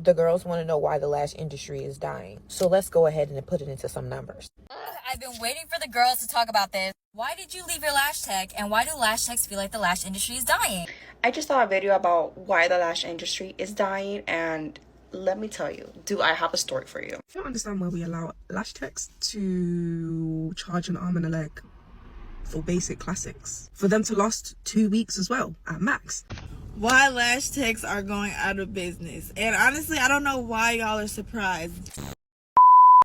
The girls want to know why the lash industry is dying. So let's go ahead and put it into some numbers. I've been waiting for the girls to talk about this. Why did you leave your lash tech, and why do lash techs feel like the lash industry is dying? I just saw a video about why the lash industry is dying, and let me tell you, do I have a story for you. I don't understand why we allow lash techs to charge an arm and a leg for basic classics. For them to last 2 weeks as well, at max. Why lash techs are going out of business. And honestly, I don't know why y'all are surprised.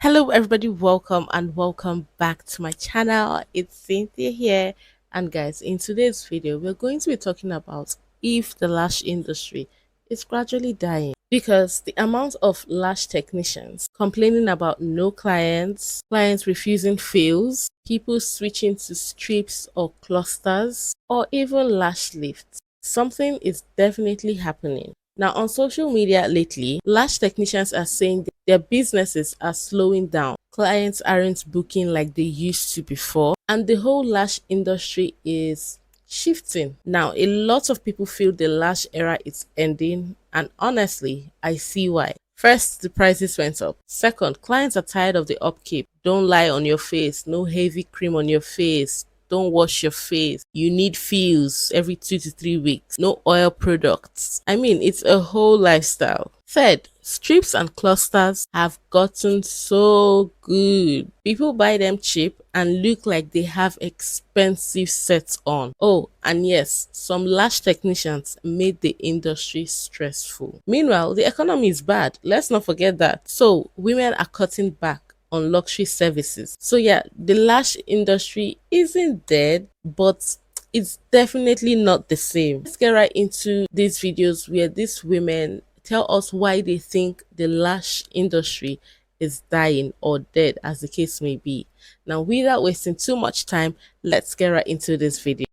Hello everybody, welcome back to my channel. It's Cynthia here, and guys, in today's video we're going to be talking about if the lash industry is gradually dying, because the amount of lash technicians complaining about no clients refusing fills, people switching to strips or clusters, or even lash lifts, something is definitely happening. Now, on social media lately, lash technicians are saying their businesses are slowing down. Clients aren't booking like they used to before, and the whole lash industry is shifting. Now, a lot of people feel the lash era is ending, and honestly, I see why. First, the prices went up. Second, clients are tired of the upkeep. Don't lie on your face, no heavy cream on your face. Don't wash your face. You need fills every 2 to 3 weeks. No oil products. I mean, it's a whole lifestyle. Third, strips and clusters have gotten so good. People buy them cheap and look like they have expensive sets on. Oh, and yes, some lash technicians made the industry stressful. Meanwhile, the economy is bad. Let's not forget that. So, women are cutting back on luxury services. So yeah, the lash industry isn't dead, but it's definitely not the same. Let's get right into these videos where these women tell us why they think the lash industry is dying or dead, as the case may be. Now, without wasting too much time, let's get right into this video.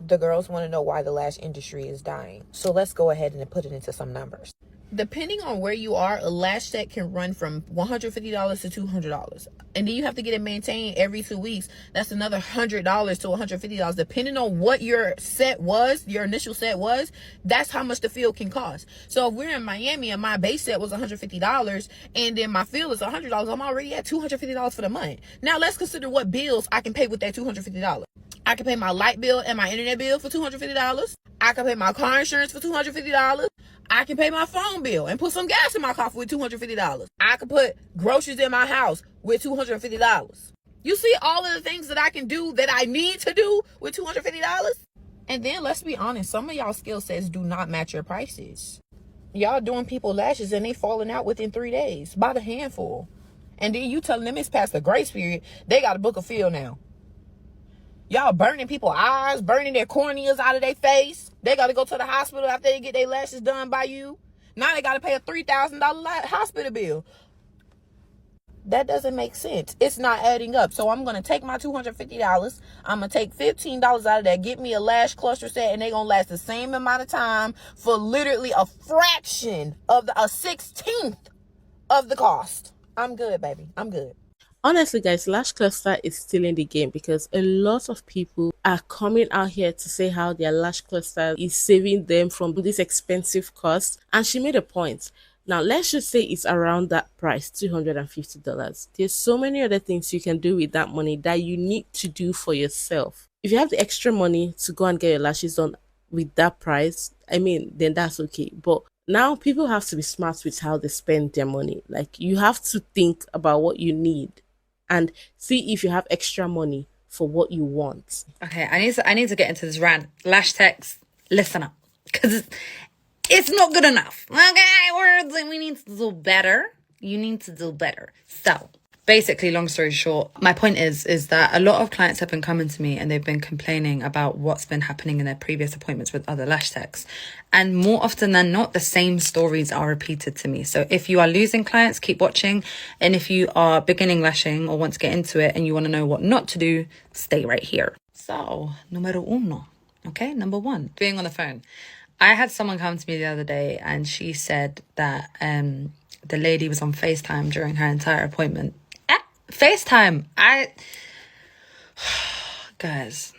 The girls want to know why the lash industry is dying. So let's go ahead and put it into some numbers. Depending on where you are, a lash set can run from $150 to $200. And then you have to get it maintained every 2 weeks. That's another $100 to $150. Depending on what your set was, your initial set was, that's how much the field can cost. So if we're in Miami and my base set was $150 and then my field is $100, I'm already at $250 for the month. Now let's consider what bills I can pay with that $250. I can pay my light bill and my internet bill for $250. I can pay my car insurance for $250. I can pay my phone bill and put some gas in my car with $250. I can put groceries in my house with $250. You see all of the things that I can do that I need to do with $250? And then let's be honest, some of y'all skill sets do not match your prices. Y'all doing people lashes and they falling out within 3 days by the handful. And then you telling them it's past the grace period, they got to book a fill now. Y'all burning people's eyes, burning their corneas out of their face. They got to go to the hospital after they get their lashes done by you. Now they got to pay a $3,000 hospital bill. That doesn't make sense. It's not adding up. So I'm going to take my $250. I'm going to take $15 out of that, get me a lash cluster set, and they're going to last the same amount of time for literally a fraction of a 16th of the cost. I'm good, baby. I'm good. Honestly, guys, lash cluster is still in the game because a lot of people are coming out here to say how their lash cluster is saving them from this expensive cost. And she made a point. Now, let's just say it's around that price, $250. There's so many other things you can do with that money that you need to do for yourself. If you have the extra money to go and get your lashes done with that price, I mean, then that's okay. But now people have to be smart with how they spend their money. Like, you have to think about what you need and see if you have extra money for what you want. Okay, I need to get into this rant. Lash techs, listen up, because it's not good enough. Okay, we need to do better. You need to do better. So basically, long story short, my point is that a lot of clients have been coming to me and they've been complaining about what's been happening in their previous appointments with other lash techs. And more often than not, the same stories are repeated to me. So if you are losing clients, keep watching. And if you are beginning lashing or want to get into it and you want to know what not to do, stay right here. So, numero uno. Okay, number one, being on the phone. I had someone come to me the other day and she said that the lady was on FaceTime during her entire appointment. FaceTime. Guys,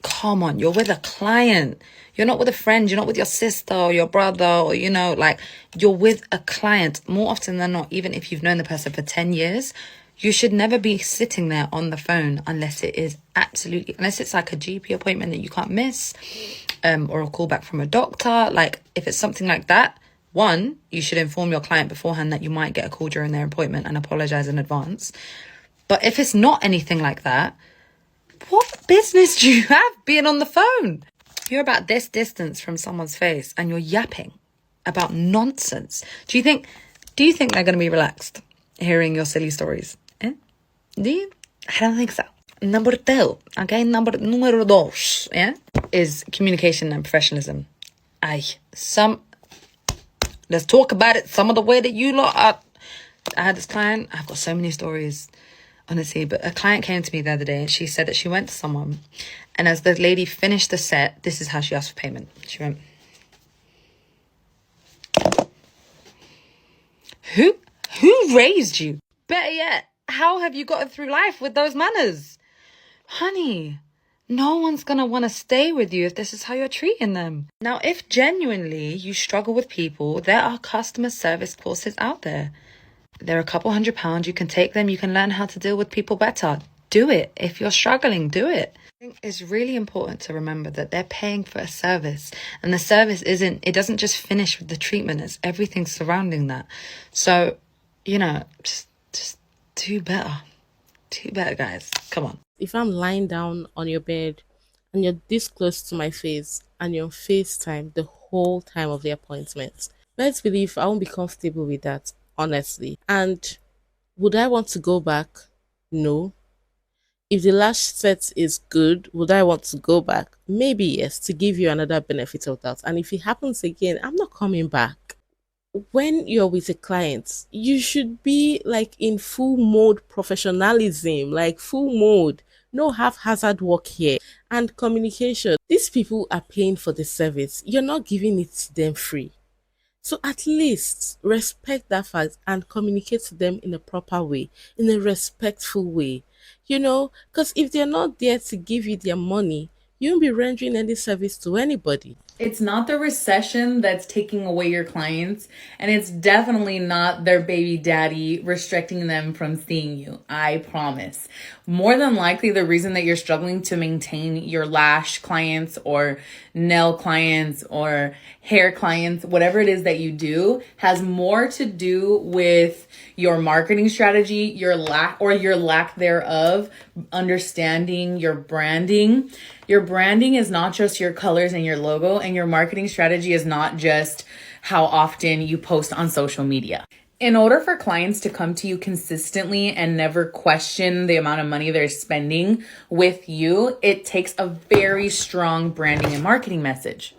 Come on, you're with a client. You're not with a friend. You're not with your sister or your brother or, like, you're with a client. More often than not, even if you've known the person for 10 years, you should never be sitting there on the phone unless it's like a GP appointment that you can't miss, or a call back from a doctor. Like, if it's something like that, one, you should inform your client beforehand that you might get a call during their appointment and apologize in advance. But if it's not anything like that, what business do you have being on the phone? You're about this distance from someone's face and you're yapping about nonsense. Do you think they're going to be relaxed hearing your silly stories? Do you? I don't think so. Number two, okay? Número dos, yeah? Is communication and professionalism. Let's talk about it. Some of the way that you lot are. I had this client. I've got so many stories, honestly, but a client came to me the other day and she said that she went to someone, and as the lady finished the set, this is how she asked for payment. She went, Who raised you? Better yet, how have you gotten through life with those manners? Honey, no one's gonna want to stay with you if this is how you're treating them. Now, if genuinely you struggle with people, there are customer service courses out there. They're a couple £100. You can take them. You can learn how to deal with people better. Do it. If you're struggling, do it. I think it's really important to remember that they're paying for a service, and the service it doesn't just finish with the treatment. It's everything surrounding that. So, just do better. Do better, guys. Come on. If I'm lying down on your bed and you're this close to my face and you're on FaceTime the whole time of the appointment, let's believe I won't be comfortable with that, honestly. And would I want to go back? No. If the lash set is good, would I want to go back? Maybe yes, to give you another benefit of that. And if it happens again, I'm not coming back. When you're with a client, you should be like in full mode professionalism, like full mode. No haphazard work here. And communication. These people are paying for the service. You're not giving it to them free. So at least respect that fact and communicate to them in a proper way, in a respectful way. Because if they're not there to give you their money, you won't be rendering any service to anybody. It's not the recession that's taking away your clients, and it's definitely not their baby daddy restricting them from seeing you. I promise. More than likely, the reason that you're struggling to maintain your lash clients or nail clients or hair clients, whatever it is that you do, has more to do with your marketing strategy, your lack thereof, understanding your branding. Your branding is not just your colors and your logo, and your marketing strategy is not just how often you post on social media. In order for clients to come to you consistently and never question the amount of money they're spending with you, it takes a very strong branding and marketing message.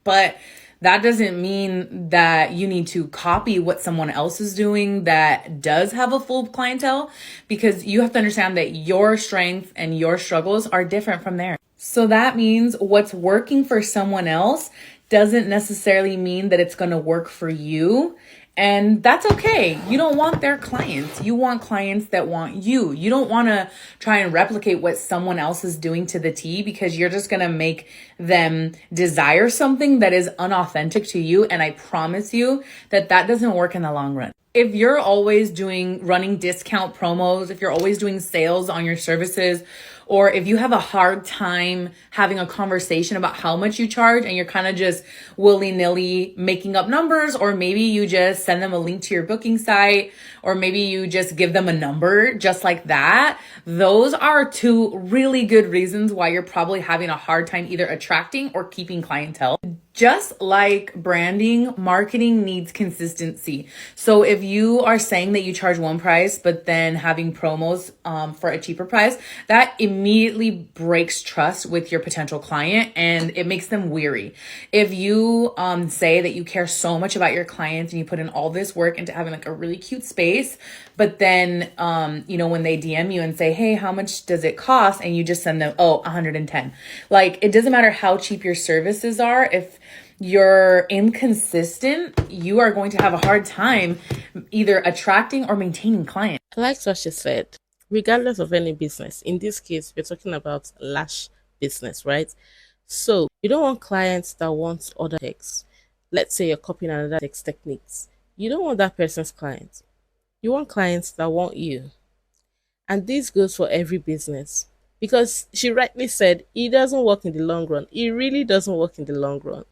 But that doesn't mean that you need to copy what someone else is doing that does have a full clientele, because you have to understand that your strengths and your struggles are different from theirs. So that means what's working for someone else doesn't necessarily mean that it's going to work for you. And that's okay. You don't want their clients. You want clients that want you. You don't want to try and replicate what someone else is doing to the T, because you're just going to make them desire something that is unauthentic to you. And I promise you that doesn't work in the long run. If you're always running discount promos, if you're always doing sales on your services, or if you have a hard time having a conversation about how much you charge and you're kind of just willy-nilly making up numbers, or maybe you just send them a link to your booking site, or maybe you just give them a number just like that, those are two really good reasons why you're probably having a hard time either attracting or keeping clientele. Just like branding, marketing needs consistency. So if you are saying that you charge one price, but then having promos for a cheaper price, that immediately breaks trust with your potential client and it makes them weary. If you say that you care so much about your clients and you put in all this work into having like a really cute space, but then, when they DM you and say, hey, how much does it cost? And you just send them, 110. Like, it doesn't matter how cheap your services are. If you're inconsistent, you are going to have a hard time either attracting or maintaining clients. Like what she said, regardless of any business, in this case, we're talking about lash business, right? So you don't want clients that want other techs. Let's say you're copying another text techniques. You don't want that person's client. You want clients that want you. And this goes for every business. Because she rightly said it doesn't work in the long run. It really doesn't work in the long run.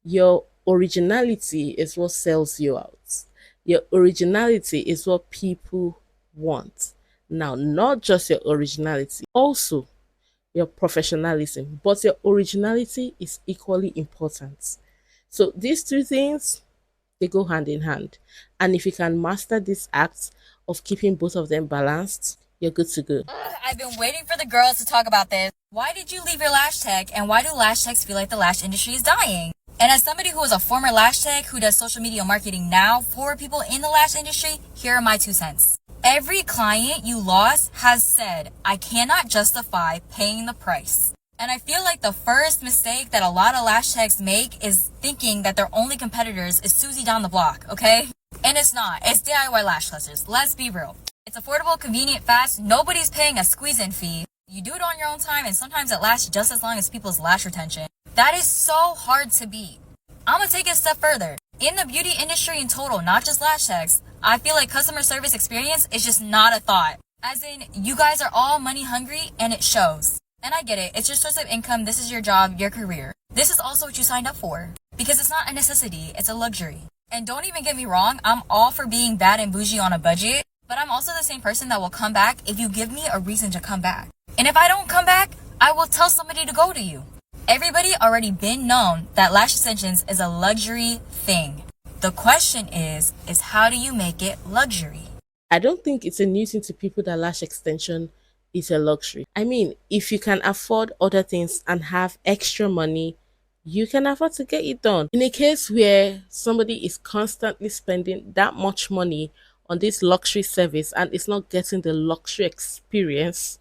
Your originality is what sells you out. Your originality is what people want. Now, not just your originality, also your professionalism, but your originality is equally important. So these two things, they go hand in hand. And if you can master this act of keeping both of them balanced, you're good to go. I've been waiting for the girls to talk about this. Why did you leave your lash tech, and why do lash techs feel like the lash industry is dying? And as somebody who is a former lash tech who does social media marketing now for people in the lash industry, here are my 2 cents. Every client you lost has said, I cannot justify paying the price. And I feel like the first mistake that a lot of lash techs make is thinking that their only competitors is Susie down the block, okay? And it's not. It's DIY lash clusters. Let's be real. It's affordable, convenient, fast. Nobody's paying a squeeze-in fee. You do it on your own time, and sometimes it lasts just as long as people's lash retention. That is so hard to beat. I'm gonna take it a step further. In the beauty industry in total, not just lash techs, I feel like customer service experience is just not a thought. As in, you guys are all money hungry, and it shows. And I get it. It's your source of income. This is your job, your career. This is also what you signed up for. Because it's not a necessity, it's a luxury. And don't even get me wrong, I'm all for being bad and bougie on a budget, but I'm also the same person that will come back if you give me a reason to come back. And if I don't come back, I will tell somebody to go to you. Everybody already been known that lash extensions is a luxury thing. The question is how do you make it luxury? I don't think it's a new thing to people that lash extension is a luxury. I mean, if you can afford other things and have extra money, you can afford to get it done. In a case where somebody is constantly spending that much money on this luxury service and is not getting the luxury experience,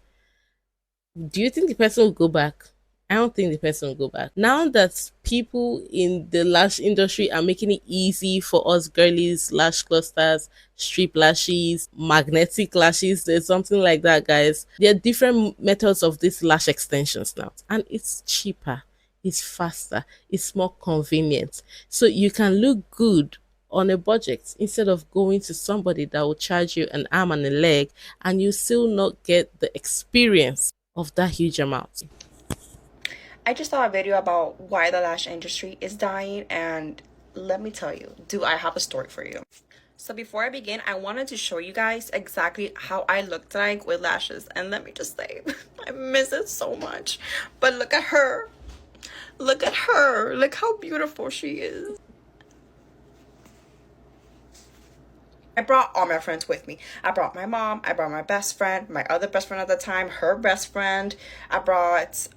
do you think the person will go back? I don't think the person will go back. Now that people in the lash industry are making it easy for us girlies, lash clusters, strip lashes, magnetic lashes, there's something like that, guys. There are different methods of these lash extensions now, and it's cheaper, it's faster, it's more convenient. So you can look good on a budget instead of going to somebody that will charge you an arm and a leg and you still not get the experience of that huge amount. I just saw a video about why the lash industry is dying, and let me tell you, do I have a story for you. So before I begin, I wanted to show you guys exactly how I looked like with lashes, and let me just say, I miss it so much. But look at her. Look at her. Look how beautiful she is. I brought all my friends with me. I brought my mom, I brought my best friend, my other best friend at the time, her best friend. I brought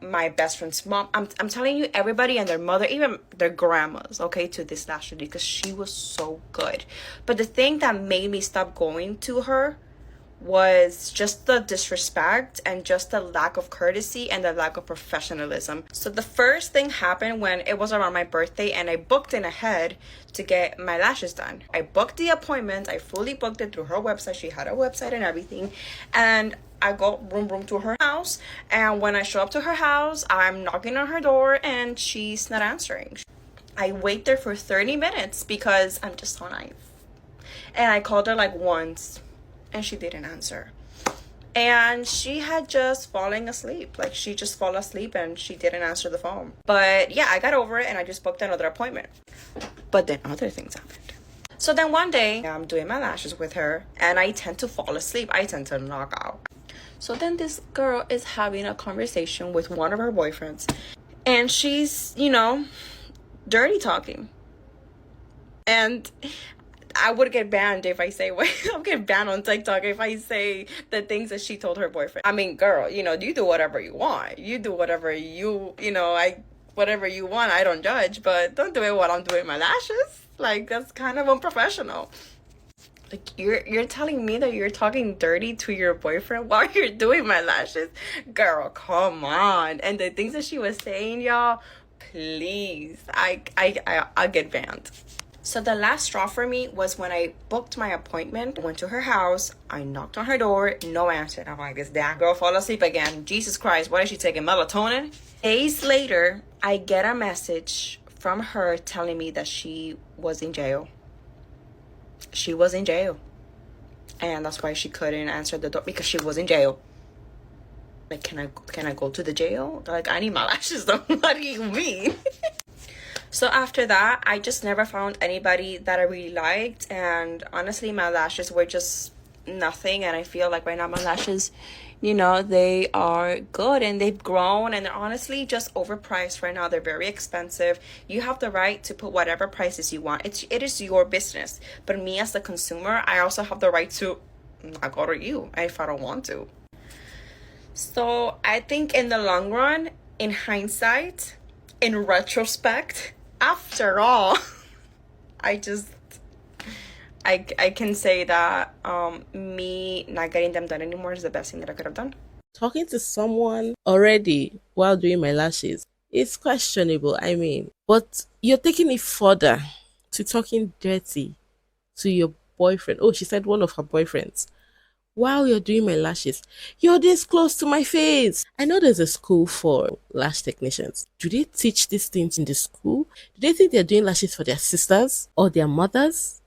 my best friend's mom. I'm telling you, everybody and their mother, even their grandmas, okay, to this lash lady because she was so good. But the thing that made me stop going to her was just the disrespect and just the lack of courtesy and the lack of professionalism. So the first thing happened when it was around my birthday and I booked in ahead to get my lashes done. I booked the appointment. I fully booked it through her website. She had a website and everything. And I go room to her house. And when I show up to her house, I'm knocking on her door and she's not answering. I wait there for 30 minutes because I'm just so nice. And I called her like once and she didn't answer. And she had just fallen asleep. Like she just fell asleep and she didn't answer the phone. But yeah, I got over it and I just booked another appointment. But then other things happened. So then one day I'm doing my lashes with her and I tend to fall asleep. I tend to knock out. So then this girl is having a conversation with one of her boyfriends and she's, you know, dirty talking. And I would get banned if I say what I'll get banned on TikTok if I say the things that she told her boyfriend. I mean, girl, you know, you do whatever you want. You do whatever whatever you want. I don't judge, but don't do it while I'm doing my lashes. Like that's kind of unprofessional. Like you're telling me that you're talking dirty to your boyfriend while you're doing my lashes? Girl, come on. And the things that she was saying, y'all, please. I get banned. So the last straw for me was when I booked my appointment, went to her house, I knocked on her door, no answer. I'm like, this damn girl fall asleep again. Jesus Christ, what is she taking, melatonin? Days later, I get a message from her telling me that she was in jail. She was in jail. And that's why she couldn't answer the door, because she was in jail. Like, can I go to the jail? They're like, I need my lashes though. What do you mean? So after that, I just never found anybody that I really liked. And honestly, my lashes were just nothing. And I feel like right now my lashes, you know, they are good and they've grown and they're honestly just overpriced right now. They're very expensive. You have the right to put whatever prices you want. It is your business. But me as the consumer, I also have the right to not go to you if I don't want to. So I think in the long run, in hindsight, in retrospect, after all, I can say that me not getting them done anymore is the best thing that I could have done. Talking to someone already while doing my lashes is questionable, I mean. But you're taking it further to talking dirty to your boyfriend. Oh, she said one of her boyfriends. While you're doing my lashes, you're this close to my face. I know there's a school for lash technicians. Do they teach these things in the school? Do they think they're doing lashes for their sisters or their mothers?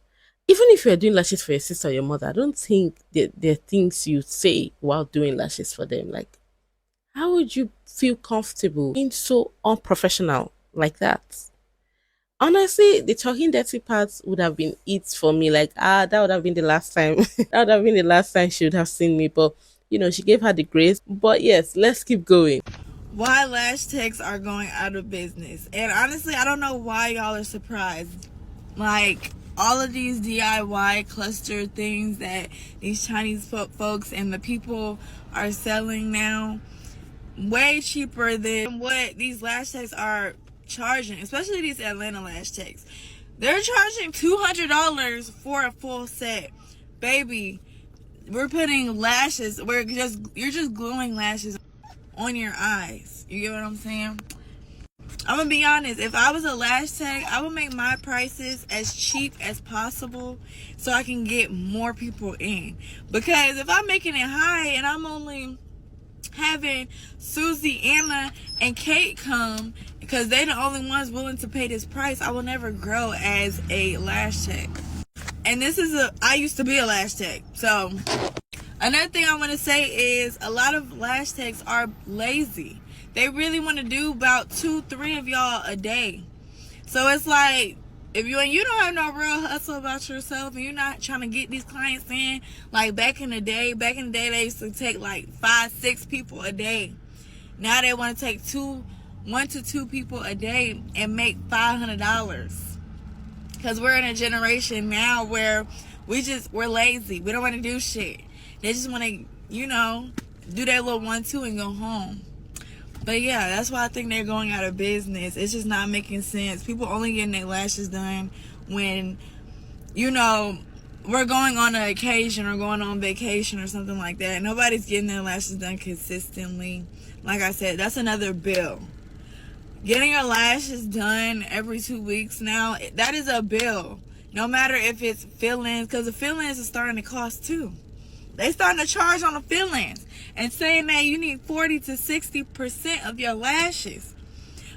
Even if you're doing lashes for your sister or your mother, I don't think there are things you say while doing lashes for them. Like, how would you feel comfortable being so unprofessional like that? Honestly, the talking dirty parts would have been it for me. Like, that would have been the last time. That would have been the last time she would have seen me. But, she gave her the grace. But yes, let's keep going. Why lash techs are going out of business. And honestly, I don't know why y'all are surprised. Like, all of these DIY cluster things that these Chinese folks and the people are selling now, way cheaper than what these lash techs are charging, especially these Atlanta lash techs. They're charging $200 for a full set. Baby, we're putting lashes, you're just gluing lashes on your eyes. You get what I'm saying? I'm gonna be honest, if I was a lash tech, I would make my prices as cheap as possible so I can get more people in. Because if I'm making it high and I'm only having Susie, Anna, and Kate come because they're the only ones willing to pay this price, I will never grow as a lash tech. And I used to be a lash tech. So another thing I want to say is a lot of lash techs are lazy. They really want to do about 2-3 of y'all a day. So it's like, if you don't have no real hustle about yourself and you're not trying to get these clients in, like back in the day they used to take like 5-6 people a day. Now they want to take 1 to 2 people a day and make $500. Because we're in a generation now where we're lazy. We don't want to do shit. They just want to, do their little 1-2 and go home. But yeah, that's why I think they're going out of business. It's just not making sense. People only getting their lashes done when, we're going on an occasion or going on vacation or something like that. Nobody's getting their lashes done consistently. Like I said, that's another bill. Getting your lashes done every 2 weeks now, that is a bill. No matter if it's fill-ins, because the fill-ins are starting to cost too. They starting to charge on the fill-ins and saying that you need 40 to 60% of your lashes.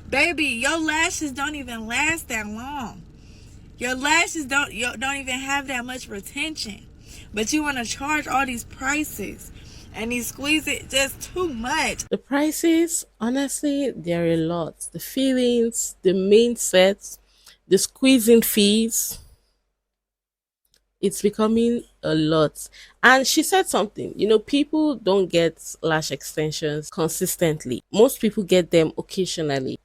Baby, your lashes don't even last that long. Your lashes don't even have that much retention. But you want to charge all these prices and you squeeze it just too much. The prices, honestly, they're a lot. The fillings, the main sets, the squeezing fees. It's becoming a lot. And she said something, people don't get lash extensions consistently. Most people get them occasionally.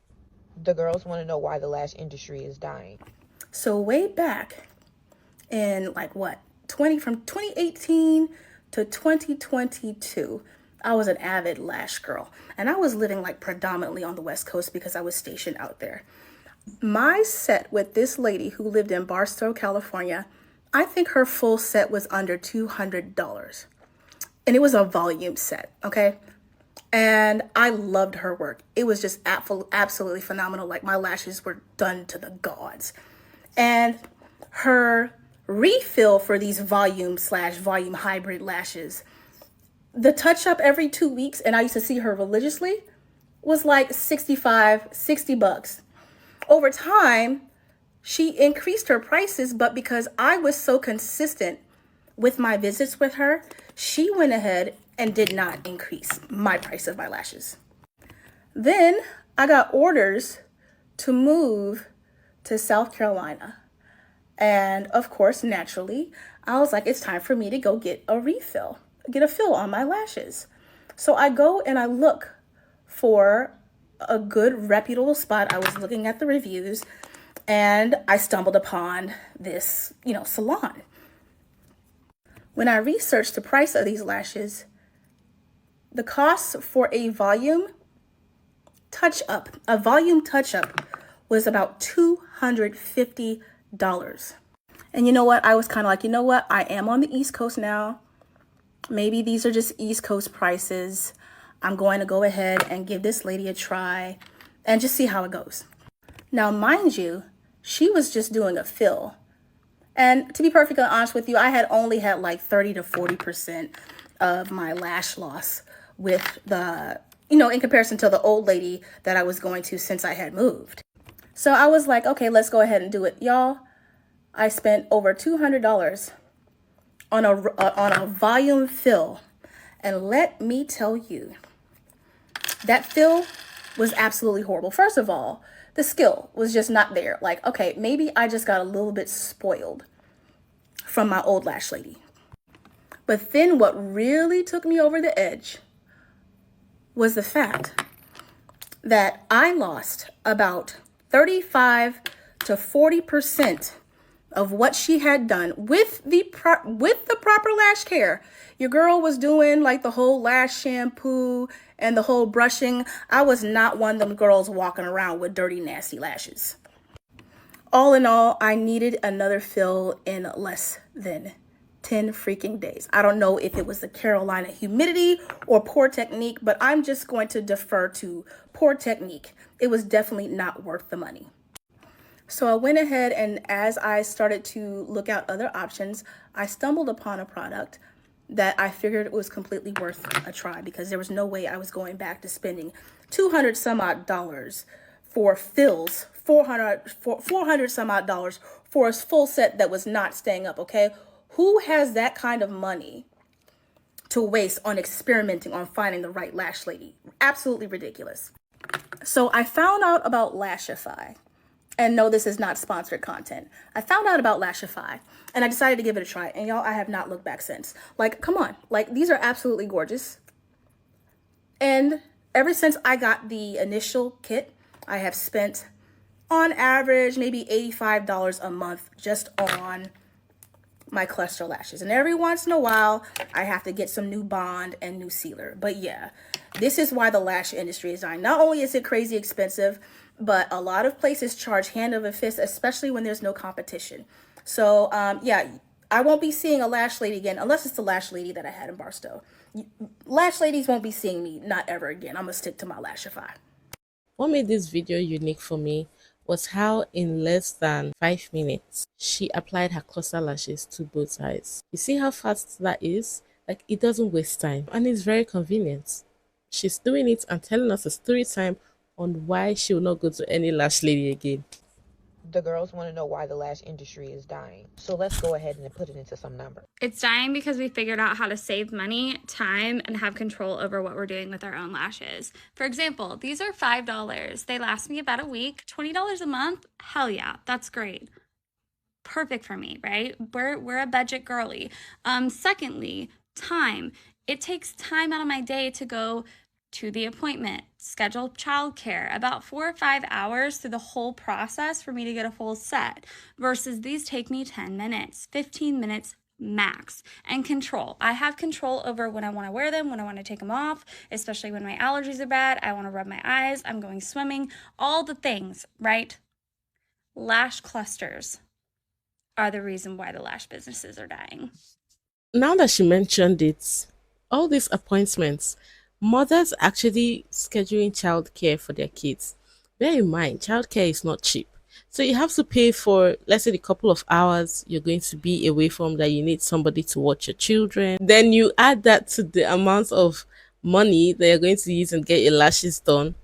The girls want to know why the lash industry is dying. So way back in from 2018 to 2022, I was an avid lash girl. And I was living predominantly on the West Coast because I was stationed out there. My set with this lady who lived in Barstow, California, I think her full set was under $200. And it was a volume set, okay? And I loved her work. It was just absolutely phenomenal. Like, my lashes were done to the gods. And Her refill for these volume/volume hybrid lashes, the touch up every 2 weeks, and I used to see her religiously, was like 65, 60 bucks. Over time, she increased her prices, but because I was so consistent with my visits with her, she went ahead and did not increase my price of my lashes. Then I got orders to move to South Carolina. And of course, naturally, I was like, it's time for me to go get a refill, get a fill on my lashes. So I go and I look for a good reputable spot. I was looking at the reviews and I stumbled upon this, salon. When I researched the price of these lashes, the cost for a volume touch-up was about $250. And you know what? I was kind of like, you know what? I am on the East Coast now. Maybe these are just East Coast prices. I'm going to go ahead and give this lady a try and just see how it goes. Now, mind you, she was just doing a fill. And to be perfectly honest with you, I had only had like 30 to 40% of my lash loss with the, in comparison to the old lady that I was going to since I had moved. So I was like, okay, let's go ahead and do it. Y'all, I spent over $200 on a volume fill. And let me tell you, that fill was absolutely horrible. First of all, the skill was just not there. Like, okay, maybe I just got a little bit spoiled from my old lash lady. But then what really took me over the edge was the fact that I lost about 35 to 40% of what she had done with the proper lash care. Your girl was doing like the whole lash shampoo and the whole brushing. I was not one of them girls walking around with dirty, nasty lashes. All in all, I needed another fill in less than 10 freaking days. I don't know if it was the Carolina humidity or poor technique, but I'm just going to defer to poor technique. It was definitely not worth the money. So I went ahead, and as I started to look out other options, I stumbled upon a product that I figured it was completely worth a try, because there was no way I was going back to spending $200 some odd for fills, $400 some odd for a full set that was not staying up. Okay, who has that kind of money to waste on experimenting on finding the right lash lady? Absolutely ridiculous. So I found out about Lashify. And no, this is not sponsored content. I found out about Lashify and I decided to give it a try. And y'all, I have not looked back since. Like, come on. Like, these are absolutely gorgeous. And ever since I got the initial kit, I have spent on average maybe $85 a month just on my cluster lashes. And every once in a while, I have to get some new bond and new sealer. But yeah, this is why the lash industry is dying. Not only is it crazy expensive, but a lot of places charge hand over fist, especially when there's no competition. So yeah, I won't be seeing a lash lady again, unless it's the lash lady that I had in Barstow. Lash ladies won't be seeing me, not ever again. I'm gonna stick to my Lashify. What made this video unique for me was how in less than 5 minutes she applied her cluster lashes to both sides. You see how fast that is? Like, it doesn't waste time and it's very convenient. She's doing it and telling us a story time on why she will not go to any lash lady again. The girls want to know why the lash industry is dying. So let's go ahead and put it into some numbers. It's dying because we figured out how to save money, time, and have control over what we're doing with our own lashes. For example, these are $5. They last me about a week. $20 a month? Hell yeah, that's great. Perfect for me, right? We're a budget girly. Secondly, time. It takes time out of my day to go to the appointment, schedule childcare, about 4 or 5 hours through the whole process for me to get a full set, versus these take me 10 minutes, 15 minutes max. And control. I have control over when I want to wear them, when I want to take them off, especially when my allergies are bad, I want to rub my eyes, I'm going swimming, all the things, right? Lash clusters are the reason why the lash businesses are dying. Now that she mentioned it, all these appointments, mothers actually scheduling childcare for their kids. Bear in mind, childcare is not cheap. So you have to pay for, let's say, the couple of hours you're going to be away from that you need somebody to watch your children. Then you add that to the amount of money that you're going to use and get your lashes done.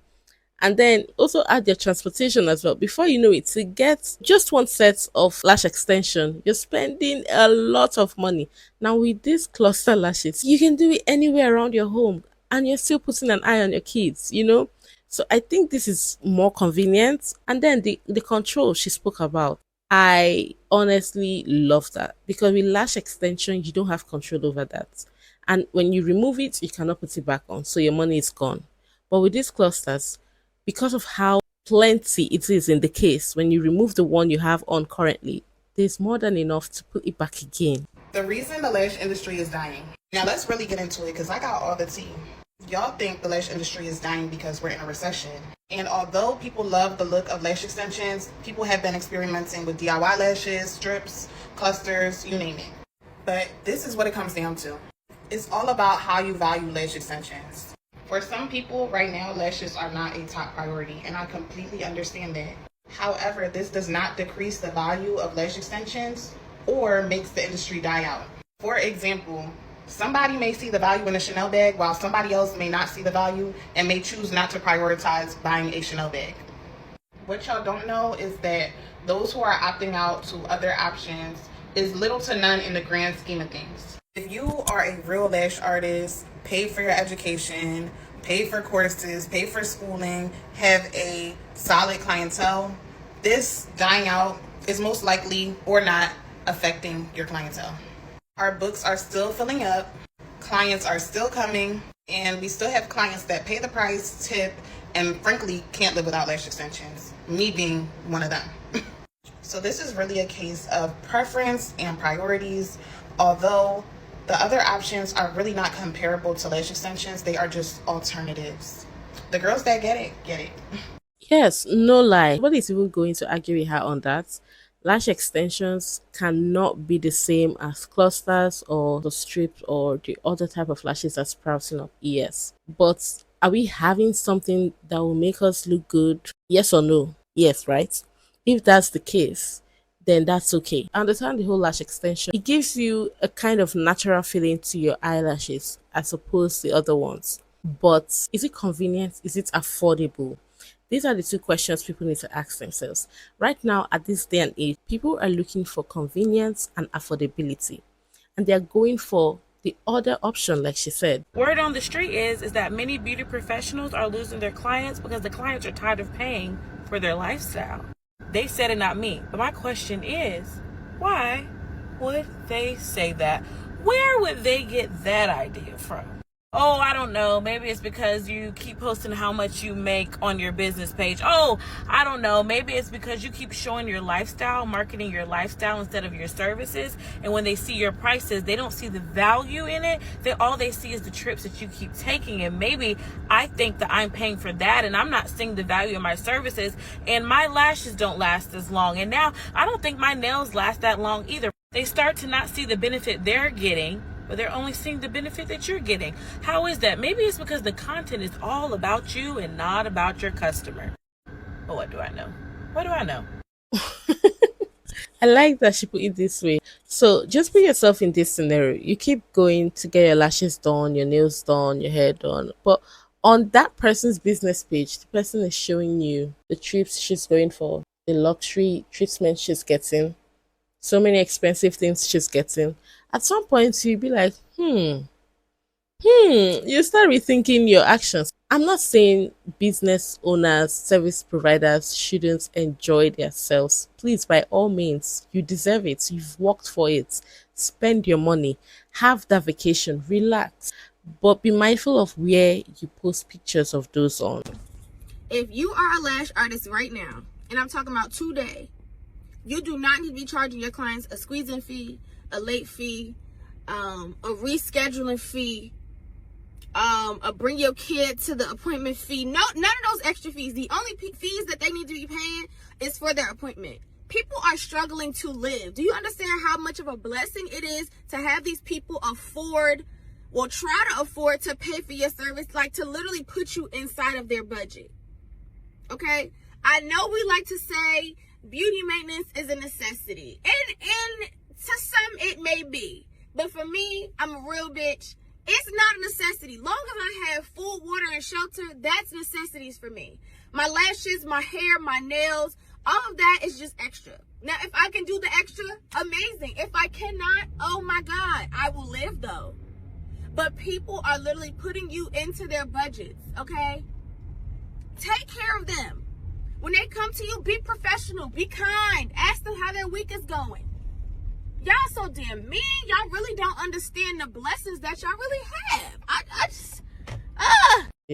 And then also add your transportation as well. Before you know it, to get just one set of lash extension, you're spending a lot of money. Now with these cluster lashes, you can do it anywhere around your home and you're still putting an eye on your kids, you know? So I think this is more convenient. And then the control she spoke about, I honestly love that because with lash extension, you don't have control over that. And when you remove it, you cannot put it back on. So your money is gone. But with these clusters, because of how plenty it is in the case, when you remove the one you have on currently, there's more than enough to put it back again. The reason the lash industry is dying. Now let's really get into it because I got all the tea. Y'all think the lash industry is dying because we're in a recession. And although people love the look of lash extensions, people have been experimenting with DIY lashes, strips, clusters, you name it. But this is what it comes down to. It's all about how you value lash extensions. For some people right now, lashes are not a top priority, and I completely understand that. However, this does not decrease the value of lash extensions or makes the industry die out. For example, somebody may see the value in a Chanel bag while somebody else may not see the value and may choose not to prioritize buying a Chanel bag. What y'all don't know is that those who are opting out to other options is little to none in the grand scheme of things. If you are a real lash artist, pay for your education, pay for courses, pay for schooling, have a solid clientele, this dying out is most likely or not affecting your clientele. Our books are still filling up, clients are still coming, and we still have clients that pay the price, tip, and frankly can't live without lash extensions, me being one of them. So this is really a case of preference and priorities. Although the other options are really not comparable to lash extensions, they are just alternatives. The girls that get it, get it. Yes, no lie. Nobody is even going to argue with her on that. Lash extensions cannot be the same as clusters or the strips or the other type of lashes that's sprouting up. Yes. But are we having something that will make us look good? Yes or no? Yes, right? If that's the case, then that's okay. I understand the whole lash extension. It gives you a kind of natural feeling to your eyelashes as opposed to the other ones. But is it convenient? Is it affordable? These are the two questions people need to ask themselves. Right now, at this day and age, people are looking for convenience and affordability. And they're going for the other option, like she said. Word on the street is that many beauty professionals are losing their clients because the clients are tired of paying for their lifestyle. They said it, not me. But my question is, why would they say that? Where would they get that idea from? Oh, I don't know. Maybe it's because you keep posting how much you make on your business page. Oh, I don't know. Maybe it's because you keep showing your lifestyle, marketing your lifestyle instead of your services. And when they see your prices, they don't see the value in it. All they see is the trips that you keep taking. And maybe I think that I'm paying for that and I'm not seeing the value of my services. And my lashes don't last as long. And now I don't think my nails last that long either. They start to not see the benefit they're getting, but they're only seeing the benefit that you're getting. How is that? Maybe it's because the content is all about you and not about your customer. But what do I know? What do I know? I like that she put it this way. So just put yourself in this scenario. You keep going to get your lashes done, your nails done, your hair done. But on that person's business page, the person is showing you the trips she's going for, the luxury treatment she's getting, so many expensive things she's getting. At some point, you'll be like, you start rethinking your actions. I'm not saying business owners, service providers shouldn't enjoy themselves. Please, by all means, you deserve it. You've worked for it. Spend your money. Have that vacation. Relax. But be mindful of where you post pictures of those on. If you are a lash artist right now, and I'm talking about today, you do not need to be charging your clients a squeezing fee, a late fee, a rescheduling fee, a bring your kid to the appointment fee. No, none of those extra fees. The only fees that they need to be paying is for their appointment. People are struggling to live. Do you understand how much of a blessing it is to have these people try to afford to pay for your service, like to literally put you inside of their budget? Okay? I know we like to say beauty maintenance is a necessity. And to some it may be. But for me, I'm a real bitch. It's not a necessity. Long as I have full water and shelter, that's necessities for me. My lashes, my hair, my nails, all of that is just extra. Now, if I can do the extra, amazing. If I cannot, oh my God, I will live though. But people are literally putting you into their budgets, okay? Take care of them. When they come to you, be professional, be kind. Ask them how their week is going. Y'all so damn mean. Y'all really don't understand the blessings that y'all really have. I just,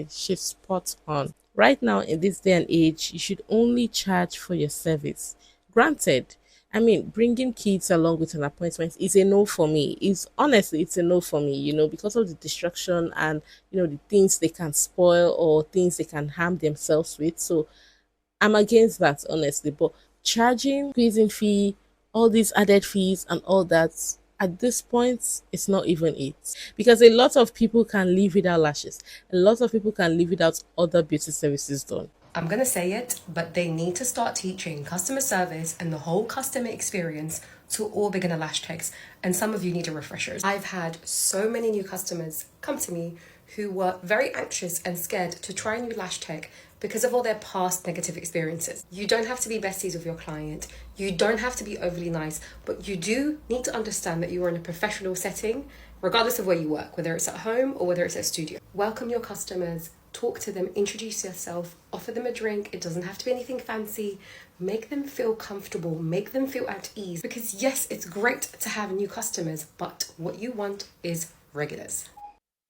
She's spot on. Right now, in this day and age, you should only charge for your service. Granted, I mean, bringing kids along with an appointment is a no for me. It's honestly, it's a no for me, because of the distraction and, the things they can spoil or things they can harm themselves with. So I'm against that, honestly. But charging, squeezing fee, all these added fees and all that, at this point, it's not even it. Because a lot of people can live without lashes. A lot of people can live without other beauty services done. I'm going to say it, but they need to start teaching customer service and the whole customer experience to all beginner lash techs. And some of you need a refresher. I've had so many new customers come to me who were very anxious and scared to try a new lash tech because of all their past negative experiences. You don't have to be besties with your client. You don't have to be overly nice, but you do need to understand that you are in a professional setting, regardless of where you work, whether it's at home or whether it's at studio. Welcome your customers, talk to them, introduce yourself, offer them a drink. It doesn't have to be anything fancy. Make them feel comfortable, make them feel at ease. Because yes, it's great to have new customers, but what you want is regulars.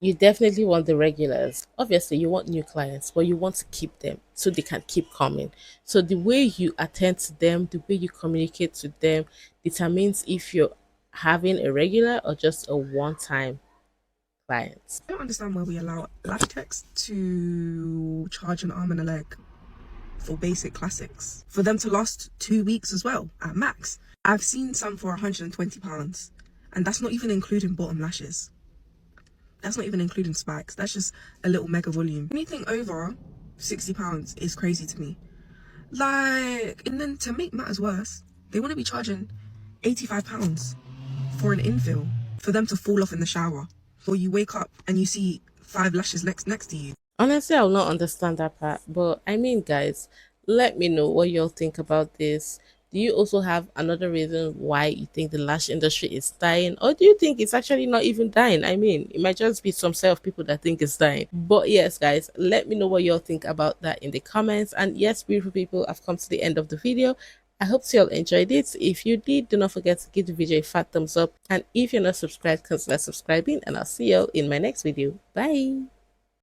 You definitely want the regulars. Obviously, you want new clients, but you want to keep them so they can keep coming. So the way you attend to them, the way you communicate to them determines if you're having a regular or just a one-time client. I don't understand why we allow lash techs to charge an arm and a leg for basic classics. For them to last 2 weeks as well, at max. I've seen some for £120, and that's not even including bottom lashes. That's not even including spikes. That's just a little mega volume. Anything over £60 is crazy to me. And then to make matters worse, they want to be charging £85 for an infill for them to fall off in the shower. Or you wake up and you see 5 lashes next to you. Honestly, I'll not understand that part. But I mean, guys, let me know what y'all think about this. Do you also have another reason why you think the lash industry is dying? Or do you think it's actually not even dying? I mean, it might just be some set of people that think it's dying. But yes, guys, let me know what y'all think about that in the comments. And yes, beautiful people, I've come to the end of the video. I hope you all enjoyed it. If you did, do not forget to give the video a fat thumbs up. And if you're not subscribed, consider subscribing. And I'll see you all in my next video. Bye.